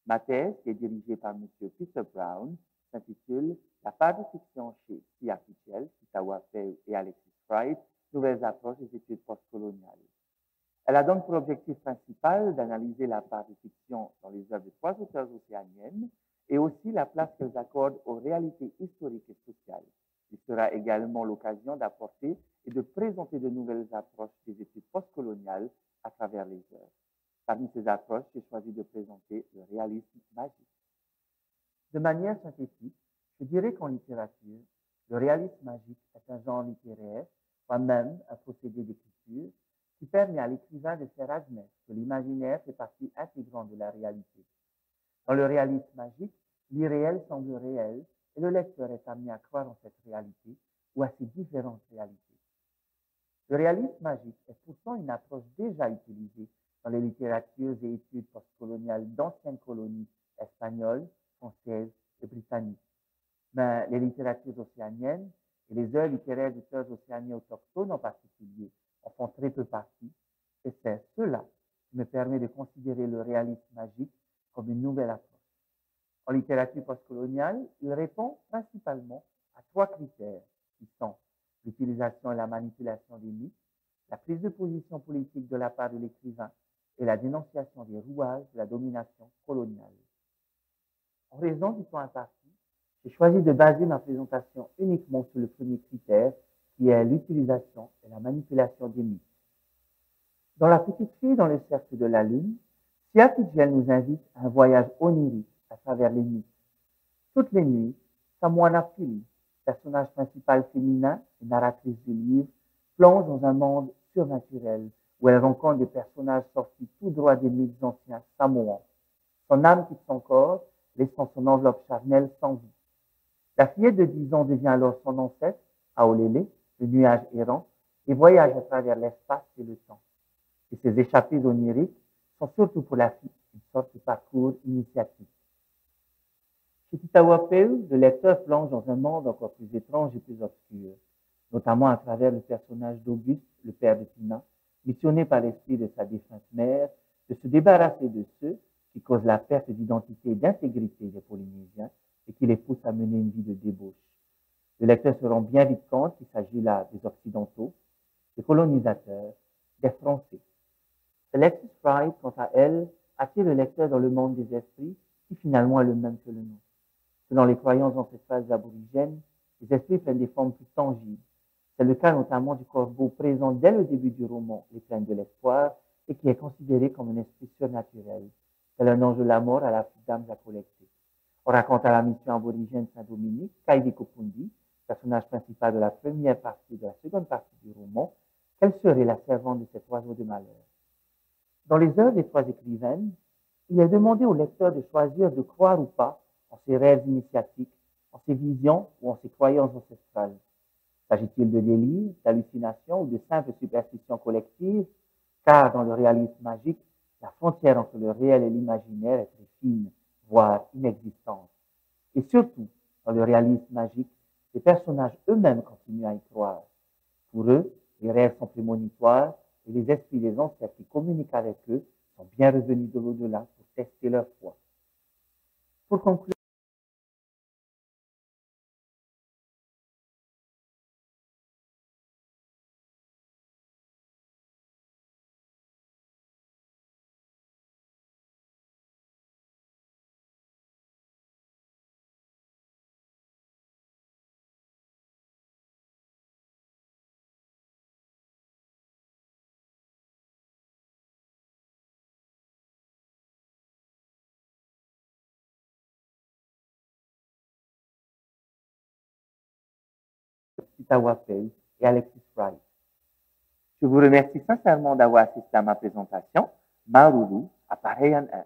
Ma thèse, qui est dirigée par M. Peter Brown, s'intitule « La part de fiction chez C.A. Fitzgerald, Kitawa Peu et Alexis Wright, nouvelles approches des études postcoloniales ». Elle a donc pour objectif principal d'analyser la part de fiction dans les œuvres de 3 auteurs océaniennes et aussi la place qu'elles accordent aux réalités historiques et sociales. Il sera également l'occasion d'apporter et de présenter de nouvelles approches des études postcoloniales à travers les œuvres. Parmi ces approches, j'ai choisi de présenter le réalisme magique. De manière synthétique, je dirais qu'en littérature, le réalisme magique est un genre littéraire, voire même un procédé d'écriture, qui permet à l'écrivain de faire admettre que l'imaginaire fait partie intégrante de la réalité. Dans le réalisme magique, l'irréel semble réel et le lecteur est amené à croire en cette réalité ou à ces différentes réalités. Le réalisme magique est pourtant une approche déjà utilisée dans les littératures et études postcoloniales d'anciennes colonies espagnoles, françaises et britanniques. Mais les littératures océaniennes et les œuvres littéraires d'auteurs océaniens autochtones en particulier en font très peu partie, et c'est cela qui me permet de considérer le réalisme magique comme une nouvelle approche. En littérature postcoloniale, il répond principalement à 3 critères qui sont l'utilisation et la manipulation des mythes, la prise de position politique de la part de l'écrivain et la dénonciation des rouages de la domination coloniale. En raison du temps imparti, j'ai choisi de baser ma présentation uniquement sur le premier critère, qui est l'utilisation et la manipulation des mythes. Dans La petite fille dans le cercle de la lune, C.A. Fitzgerald nous invite à un voyage onirique à travers les mythes. Toutes les nuits, Samoana Philly, personnage principal féminin et narratrice du livre, plonge dans un monde surnaturel où elle rencontre des personnages sortis tout droit des mythes anciens samoans. Son âme quitte son corps, laissant son enveloppe charnelle sans vie. La fillette de 10 ans devient alors son ancêtre, Aolele, le nuage errant, et voyage à travers l'espace et le temps. Et ces échappées oniriques sont surtout pour la fille une sorte de parcours initiatique. Chez Kitawa Peu, le lecteur plonge dans un monde encore plus étrange et plus obscur, notamment à travers le personnage d'Auguste, le père de Tina, missionné par l'esprit de sa défunte mère de se débarrasser de ceux qui causent la perte d'identité et d'intégrité des Polynésiens et qui les poussent à mener une vie de débauche. Le lecteur se rend bien vite compte qu'il s'agit là des Occidentaux, des colonisateurs, des Français. Alexis Wright, quant à elle, attire le lecteur dans le monde des esprits qui finalement est le même que le nôtre. Selon les croyances ancestrales aborigènes, les esprits prennent des formes plus tangibles. C'est le cas notamment du corbeau présent dès le début du roman Les Plaines de l'Espoir et qui est considéré comme un esprit surnaturel. C'est un ange de la mort à la d'âmes à collecter. On raconte à la mission aborigène Saint-Dominique, Kaidi Kopundi, personnage principal de la première partie et de la seconde partie du roman, qu'elle serait la servante de cet oiseau de malheur. Dans les œuvres des 3 écrivaines, il est demandé au lecteur de choisir de croire ou pas en ses rêves initiatiques, en ses visions ou en ses croyances ancestrales. S'agit-il de délire, d'hallucination ou de simple superstition collective? Car dans le réalisme magique, la frontière entre le réel et l'imaginaire est très fine, voire inexistante. Et surtout, dans le réalisme magique, les personnages eux-mêmes continuent à y croire. Pour eux, les rêves sont prémonitoires et les esprits des ancêtres qui communiquent avec eux sont bien revenus de l'au-delà pour tester leur foi. Pour conclure, Kitawa Peu et Alexis Wright. Je vous remercie sincèrement d'avoir assisté à ma présentation. Maruru, appareil en 1.